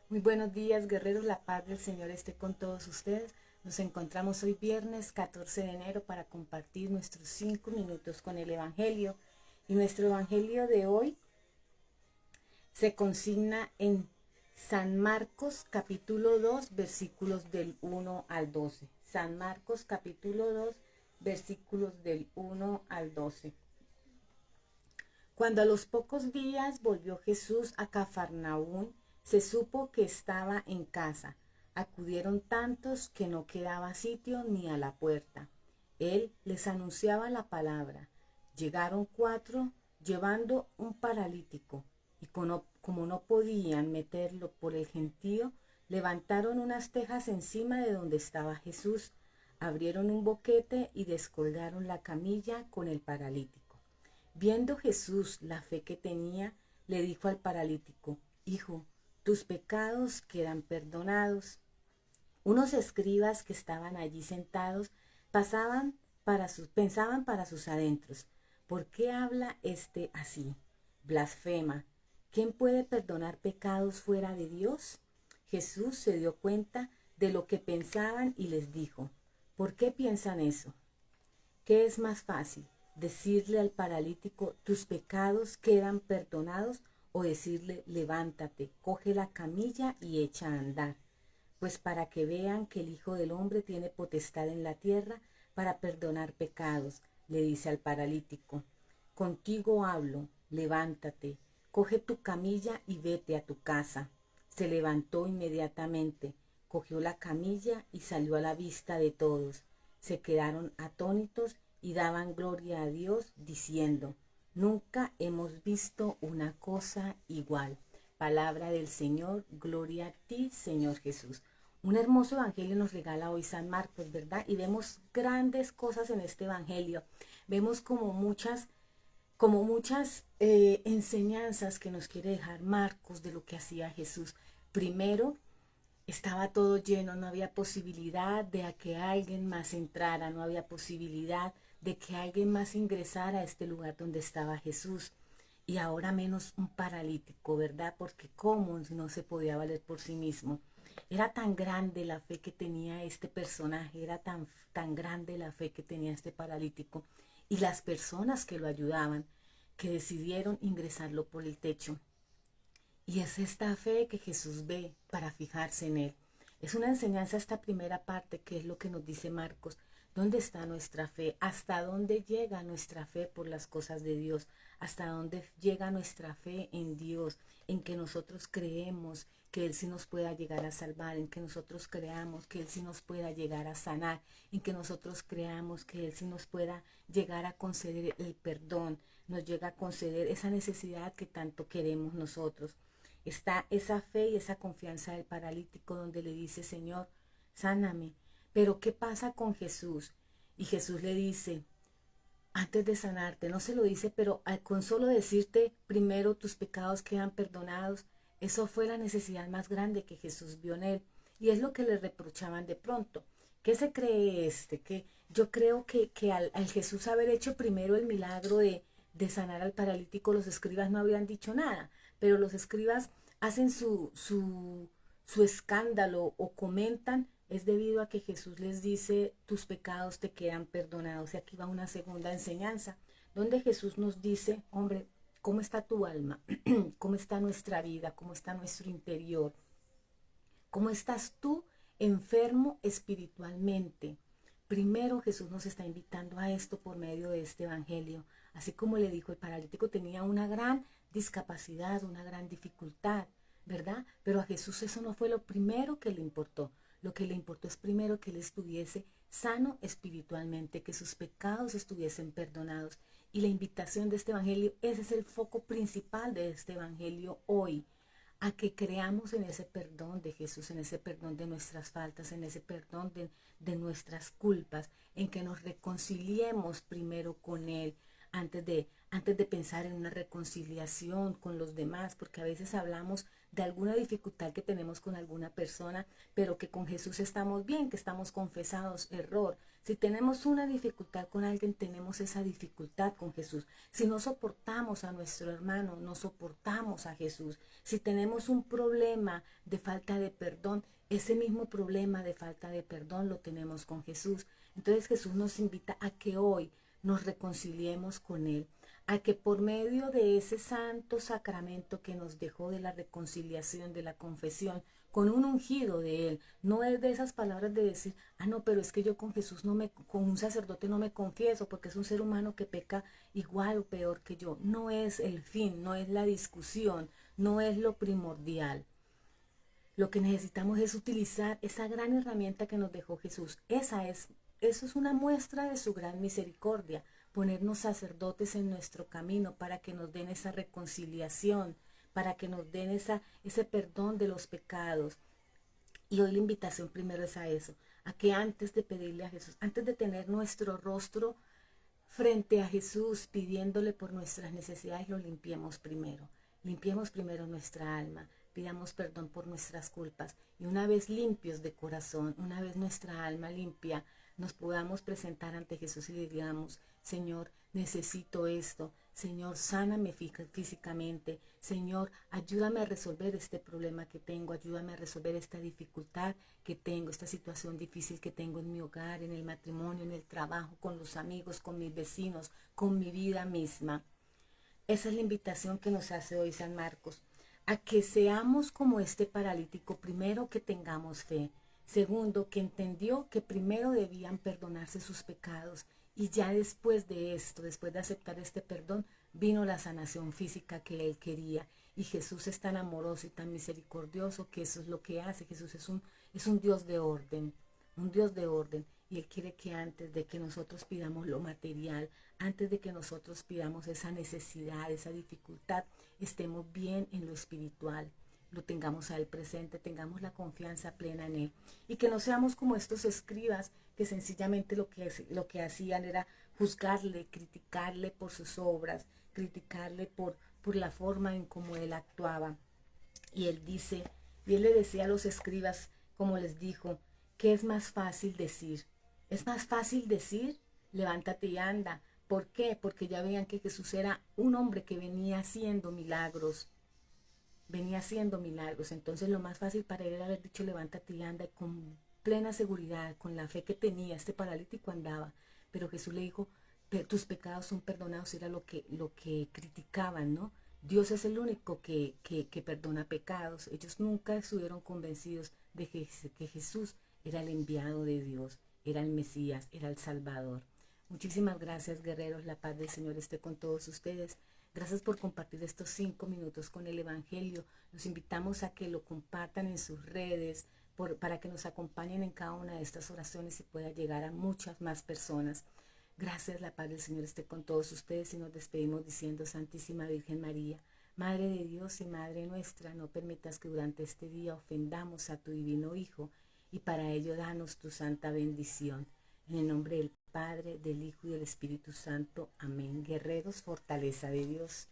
Muy buenos días, guerreros. La paz del Señor esté con todos ustedes. Nos encontramos hoy viernes 14 de enero para compartir nuestros 5 minutos con el Evangelio. Y nuestro Evangelio de hoy se consigna en San Marcos capítulo 2 versículos del 1 al 12. San Marcos capítulo 2 versículos del 1 al 12. Cuando a los pocos días volvió Jesús a Cafarnaún, se supo que estaba en casa. Acudieron tantos que no quedaba sitio ni a la puerta. Él les anunciaba la palabra. Llegaron 4 llevando un paralítico, y como no podían meterlo por el gentío, levantaron unas tejas encima de donde estaba Jesús, abrieron un boquete y descolgaron la camilla con el paralítico. Viendo Jesús la fe que tenía, le dijo al paralítico: Hijo, tus pecados quedan perdonados. Unos escribas que estaban allí sentados pensaban para sus adentros: ¿por qué habla este así? Blasfema. ¿Quién puede perdonar pecados fuera de Dios? Jesús se dio cuenta de lo que pensaban y les dijo: ¿por qué piensan eso? ¿Qué es más fácil? ¿Decirle al paralítico, tus pecados quedan perdonados? ¿O decirle, levántate, coge la camilla y echa a andar? Pues para que vean que el Hijo del Hombre tiene potestad en la tierra para perdonar pecados, le dice al paralítico: contigo hablo, levántate, coge tu camilla y vete a tu casa. Se levantó inmediatamente, cogió la camilla y salió a la vista de todos. Se quedaron atónitos y daban gloria a Dios, diciendo: nunca hemos visto una cosa igual. Palabra del Señor, gloria a ti, Señor Jesús. Un hermoso evangelio nos regala hoy San Marcos, ¿verdad? Y vemos grandes cosas en este evangelio. Vemos como muchas enseñanzas que nos quiere dejar Marcos de lo que hacía Jesús. Primero, estaba todo lleno, no había posibilidad de que alguien más entrara, no había posibilidad de que alguien más ingresara a este lugar donde estaba Jesús. Y ahora menos un paralítico, ¿verdad? Porque cómo no se podía valer por sí mismo. Era tan grande la fe que tenía este personaje, era tan grande la fe que tenía este paralítico y las personas que lo ayudaban, que decidieron ingresarlo por el techo. Y es esta fe que Jesús ve para fijarse en él. Es una enseñanza esta primera parte, que es lo que nos dice Marcos. ¿Dónde está nuestra fe? ¿Hasta dónde llega nuestra fe por las cosas de Dios? ¿Hasta dónde llega nuestra fe en Dios? En que nosotros creemos que Él sí nos pueda llegar a salvar, en que nosotros creamos que Él sí nos pueda llegar a sanar, en que nosotros creamos que Él sí nos pueda llegar a conceder el perdón, nos llega a conceder esa necesidad que tanto queremos nosotros. Está esa fe y esa confianza del paralítico donde le dice: Señor, sáname. Pero ¿qué pasa con Jesús? Y Jesús le dice, antes de sanarte, no se lo dice, pero con solo decirte primero tus pecados quedan perdonados, eso fue la necesidad más grande que Jesús vio en él. Y es lo que le reprochaban de pronto. ¿Qué se cree este? Que yo creo que al Jesús haber hecho primero el milagro de sanar al paralítico, los escribas no habían dicho nada, pero los escribas hacen su escándalo o comentan es debido a que Jesús les dice, tus pecados te quedan perdonados. Y aquí va una segunda enseñanza, donde Jesús nos dice, hombre, ¿cómo está tu alma? ¿Cómo está nuestra vida? ¿Cómo está nuestro interior? ¿Cómo estás tú enfermo espiritualmente? Primero Jesús nos está invitando a esto por medio de este evangelio. Así como le dijo, el paralítico tenía una gran discapacidad, una gran dificultad, ¿verdad? Pero a Jesús eso no fue lo primero que le importó. Lo que le importó es primero que él estuviese sano espiritualmente, que sus pecados estuviesen perdonados. Y la invitación de este evangelio, ese es el foco principal de este evangelio hoy, a que creamos en ese perdón de Jesús, en ese perdón de nuestras faltas, en ese perdón de nuestras culpas, en que nos reconciliemos primero con Él antes de pensar en una reconciliación con los demás, porque a veces hablamos de alguna dificultad que tenemos con alguna persona, pero que con Jesús estamos bien, que estamos confesados, error. Si tenemos una dificultad con alguien, tenemos esa dificultad con Jesús. Si no soportamos a nuestro hermano, no soportamos a Jesús. Si tenemos un problema de falta de perdón, ese mismo problema de falta de perdón lo tenemos con Jesús. Entonces Jesús nos invita a que hoy nos reconciliemos con Él, a que por medio de ese santo sacramento que nos dejó de la reconciliación, de la confesión, con un ungido de Él, no es de esas palabras de decir, ah, no, pero es que yo con Jesús con un sacerdote no me confieso porque es un ser humano que peca igual o peor que yo. No es el fin, no es la discusión, no es lo primordial. Lo que necesitamos es utilizar esa gran herramienta que nos dejó Jesús. Eso es una muestra de su gran misericordia, ponernos sacerdotes en nuestro camino para que nos den esa reconciliación, para que nos den ese perdón de los pecados. Y hoy la invitación primero es a eso, a que antes de pedirle a Jesús, antes de tener nuestro rostro frente a Jesús pidiéndole por nuestras necesidades, lo limpiemos primero. Limpiemos primero nuestra alma, pidamos perdón por nuestras culpas y una vez limpios de corazón, una vez nuestra alma limpia, nos podamos presentar ante Jesús y le digamos, Señor, necesito esto, Señor, sáname físicamente, Señor, ayúdame a resolver este problema que tengo, ayúdame a resolver esta dificultad que tengo, esta situación difícil que tengo en mi hogar, en el matrimonio, en el trabajo, con los amigos, con mis vecinos, con mi vida misma. Esa es la invitación que nos hace hoy San Marcos, a que seamos como este paralítico, primero que tengamos fe, segundo que entendió que primero debían perdonarse sus pecados y ya después de esto, después de aceptar este perdón, vino la sanación física que él quería. Y Jesús es tan amoroso y tan misericordioso que eso es lo que hace. Jesús es un Dios de orden, un Dios de orden. Y Él quiere que antes de que nosotros pidamos lo material, antes de que nosotros pidamos esa necesidad, esa dificultad, estemos bien en lo espiritual, lo tengamos a Él presente, tengamos la confianza plena en Él. Y que no seamos como estos escribas que sencillamente lo que hacían era juzgarle, criticarle por sus obras, criticarle por la forma en cómo Él actuaba. Y Él le decía a los escribas, como les dijo, ¿qué es más fácil decir? Es más fácil decir, levántate y anda. ¿Por qué? Porque ya veían que Jesús era un hombre que venía haciendo milagros. Venía haciendo milagros. Entonces lo más fácil para él era haber dicho, levántate y anda, con plena seguridad, con la fe que tenía. Este paralítico andaba. Pero Jesús le dijo, tus pecados son perdonados. Era lo que criticaban, ¿no? Dios es el único que perdona pecados. Ellos nunca estuvieron convencidos de que Jesús era el enviado de Dios, era el Mesías, era el Salvador. Muchísimas gracias, guerreros. La paz del Señor esté con todos ustedes. Gracias por compartir estos 5 minutos con el Evangelio. Los invitamos a que lo compartan en sus redes para que nos acompañen en cada una de estas oraciones y pueda llegar a muchas más personas. Gracias, la paz del Señor esté con todos ustedes y nos despedimos diciendo, Santísima Virgen María, Madre de Dios y Madre nuestra, no permitas que durante este día ofendamos a tu divino Hijo y para ello danos tu santa bendición. En el nombre del Padre, del Hijo y del Espíritu Santo. Amén. Guerreros, fortaleza de Dios.